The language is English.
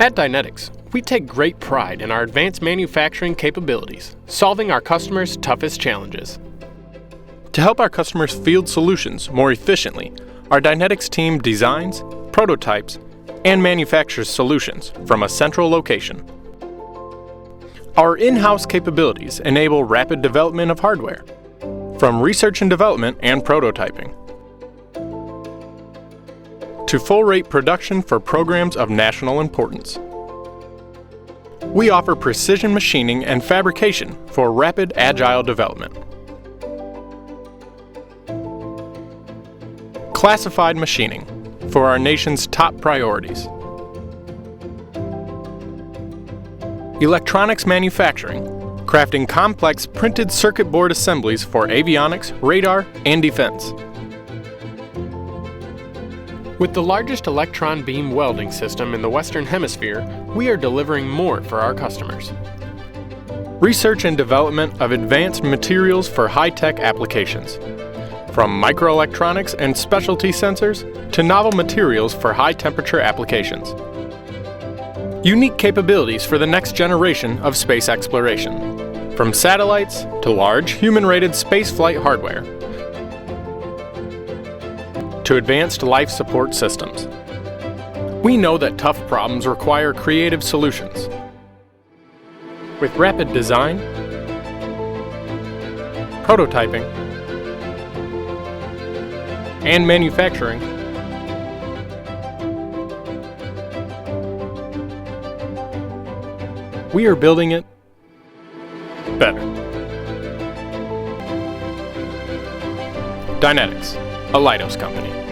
At Dynetics, we take great pride in our advanced manufacturing capabilities, solving our customers' toughest challenges. To help our customers field solutions more efficiently, our Dynetics team designs, prototypes, and manufactures solutions from a central location. Our in-house capabilities enable rapid development of hardware, from research and development and prototyping, to full-rate production for programs of national importance. We offer precision machining and fabrication for rapid, agile development. Classified machining for our nation's top priorities. Electronics manufacturing, crafting complex printed circuit board assemblies for avionics, radar, and defense. With the largest electron beam welding system in the Western Hemisphere, we are delivering more for our customers. Research and development of advanced materials for high-tech applications, from microelectronics and specialty sensors to novel materials for high-temperature applications. Unique capabilities for the next generation of space exploration, from satellites to large human-rated spaceflight hardware, to advanced life support systems. We know that tough problems require creative solutions. With rapid design, prototyping, and manufacturing, we are building it better. Dynetics, a Leidos company.